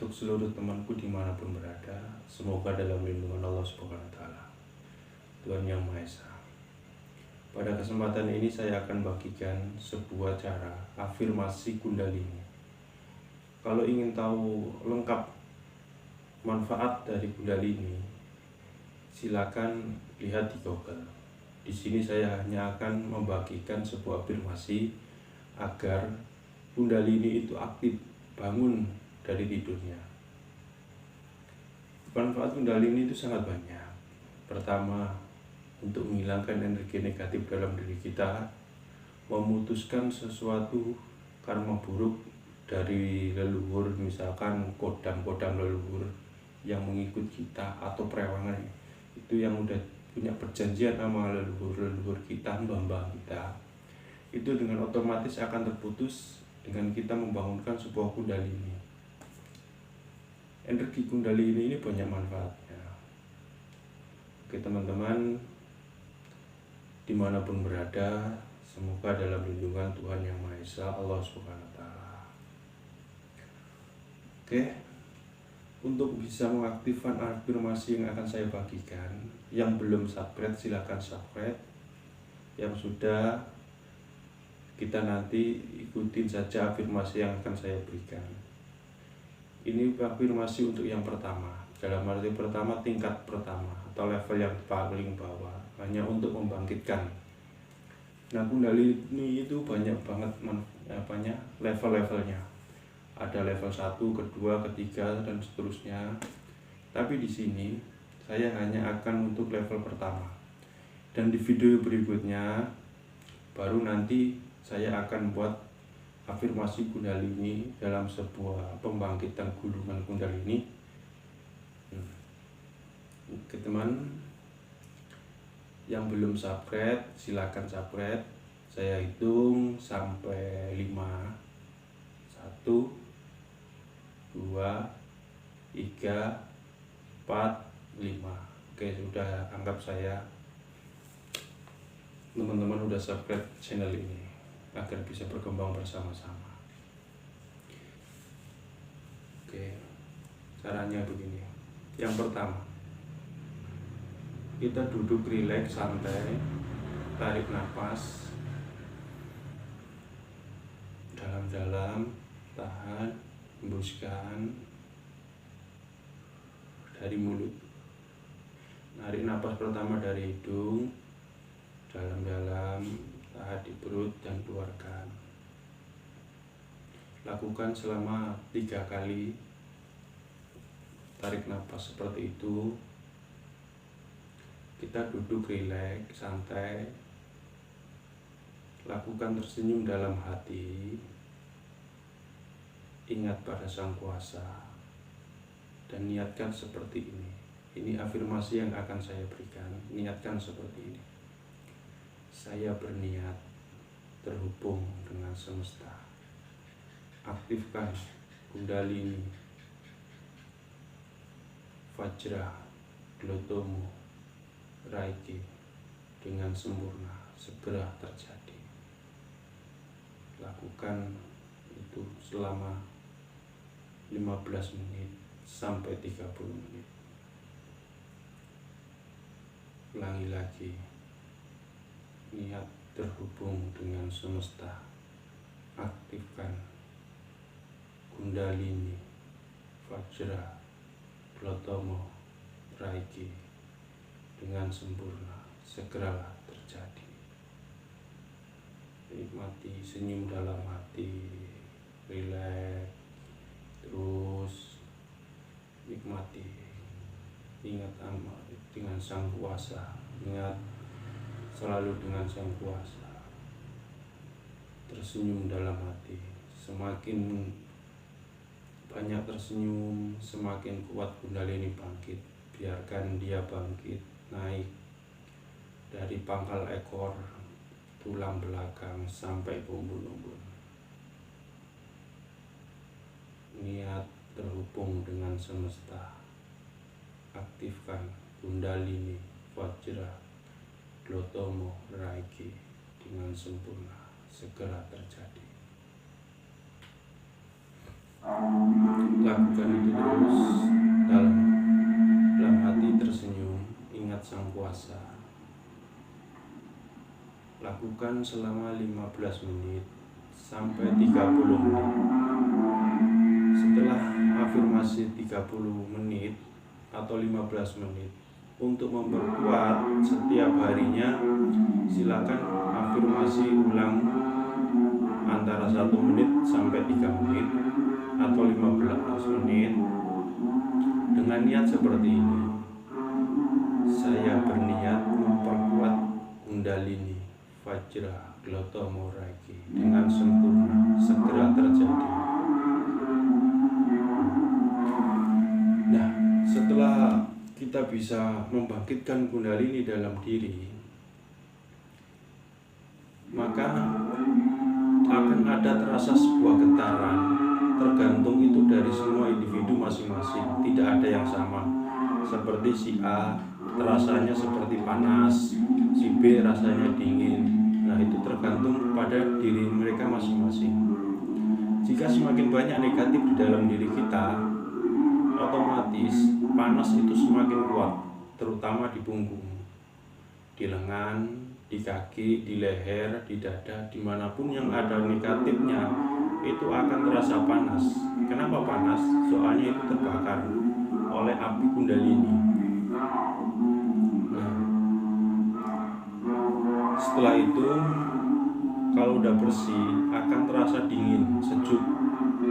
untuk seluruh temanku dimanapun berada. Semoga dalam lindungan Allah Subhanahu wa Ta'ala, Tuhan Yang Maha Esa. Pada kesempatan ini saya akan bagikan sebuah cara afirmasi Kundalini. Kalau ingin tahu lengkap manfaat dari Kundalini, silakan lihat di Google. Di sini saya hanya akan membagikan sebuah afirmasi agar Kundalini itu aktif, bangun dari tidurnya. Manfaat Kundalini itu sangat banyak. Pertama, untuk menghilangkan energi negatif dalam diri kita, memutuskan sesuatu karma buruk dari leluhur, misalkan kodam-kodam leluhur yang mengikut kita atau perewangan itu yang udah punya perjanjian sama leluhur kita, mbah-mbah kita, itu dengan otomatis akan terputus dengan kita membangunkan sebuah Kundalini. Energi Kundalini ini banyak manfaatnya. Oke teman-teman, dimanapun berada, semoga dalam lindungan Tuhan Yang Maha Esa, Allah Subhanahu wa Ta'ala. Oke, untuk bisa mengaktifkan afirmasi yang akan saya bagikan, yang belum subscribe silahkan subscribe. Yang sudah, kita nanti ikutin saja afirmasi yang akan saya berikan. Ini afirmasi untuk yang pertama, dalam arti pertama, tingkat pertama atau level yang paling bawah, hanya untuk membangkitkan. Nah, Kundalini itu banyak banget level-levelnya. Ada level 1, kedua, ketiga, dan seterusnya. Tapi di sini saya hanya akan untuk level pertama. Dan di video berikutnya baru nanti saya akan buat afirmasi Kundalini dalam sebuah pembangkitan gulungan Kundalini. Oke teman, yang belum subscribe silakan subscribe. Saya hitung sampai 5. 1 2 3 4 5. Oke, sudah, anggap saya teman-teman udah subscribe channel ini agar bisa berkembang bersama-sama. Oke, caranya begini. Yang pertama, kita duduk rileks, santai, tarik nafas dalam-dalam, tahan, hembuskan dari mulut. Narik nafas pertama dari hidung, dalam-dalam, tahan di perut dan keluarkan. Lakukan selama 3 kali. Tarik nafas seperti itu. Kita duduk rileks, santai. Lakukan tersenyum dalam hati. Ingat pada Sang Kuasa dan niatkan seperti ini. Ini afirmasi yang akan saya berikan. Niatkan seperti ini. Saya berniat terhubung dengan semesta. Aktifkan Kundalini Vajra Glotomo Reiki dengan sempurna, segera terjadi. Lakukan itu selama 15 menit sampai 30 menit. Ulangi lagi. Niat terhubung dengan semesta. Aktifkan Kundalini Vajra Glotomo Reiki dengan sempurna, segeralah terjadi. Nikmati senyum dalam hati, rileks, terus nikmati. Ingat dengan Sang Kuasa, ingat selalu dengan Sang Kuasa. Tersenyum dalam hati. Semakin banyak tersenyum, semakin kuat Kundalini bangkit. Biarkan dia bangkit, naik dari pangkal ekor, tulang belakang sampai umbun-umbun. Niat terhubung dengan semesta. Aktifkan Kundalini Vajra Glotomo Reiki dengan sempurna, segera terjadi. Lakukan itu terus. Dalam hati tersenyum, ingat Sang Kuasa. Lakukan selama 15 menit sampai 30 menit. Setelah afirmasi 30 menit atau 15 menit, untuk memperkuat setiap harinya, silakan afirmasi ulang antara 1 menit sampai 3 menit atau 15 menit dengan niat seperti ini. Saya berniat memperkuat Kundalini Vajra Glotomo Reiki dengan sempurna segera terjadi. Nah, setelah kita bisa membangkitkan Kundalini dalam diri, maka akan ada terasa sebuah getaran. Tergantung itu dari semua individu masing-masing, tidak ada yang sama. Seperti si A rasanya seperti panas, si B rasanya dingin. Nah, itu tergantung pada diri mereka masing-masing. Jika semakin banyak negatif di dalam diri kita, otomatis panas itu semakin kuat, terutama di punggung, di lengan, di kaki, di leher, di dada, dimanapun yang ada negatifnya itu akan terasa panas. Kenapa panas? Soalnya itu terbakar oleh api Kundalini. Nah, setelah itu kalau udah bersih akan terasa dingin, sejuk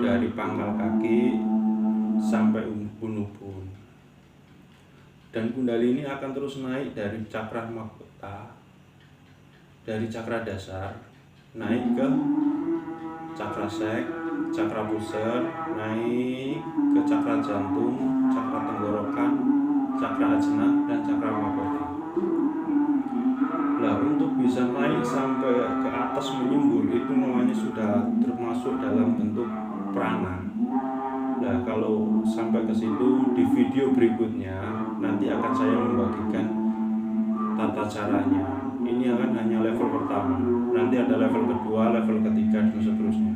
dari pangkal kaki sampai ubun-ubun. Dan Kundalini akan terus naik dari cakra mahkota, dari cakra dasar naik ke cakra sek, cakra pusar, naik ke cakra jantung, cakra tenggorokan, cakra ajna, dan cakra mahkota. Nah, untuk bisa naik sampai ke atas menyembur itu namanya sudah termasuk dalam bentuk prana. Nah, kalau sampai ke situ di video berikutnya nanti akan saya membagikan tata caranya. Ini akan hanya level pertama. Nanti ada level kedua, level ketiga, dan seterusnya.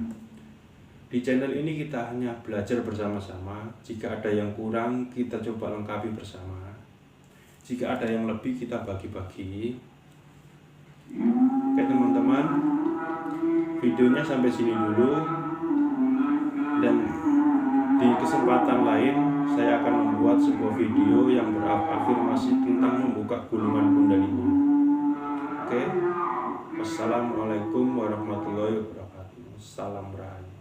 Di channel ini kita hanya belajar bersama-sama. Jika ada yang kurang, kita coba lengkapi bersama. Jika ada yang lebih, kita bagi-bagi. Oke teman-teman, videonya sampai sini dulu. Dan di kesempatan lain, saya akan membuat sebuah video yang berafirmasi tentang membuka gulungan Kundalini. Oke, wassalamualaikum warahmatullahi wabarakatuh. Salam Rahayu.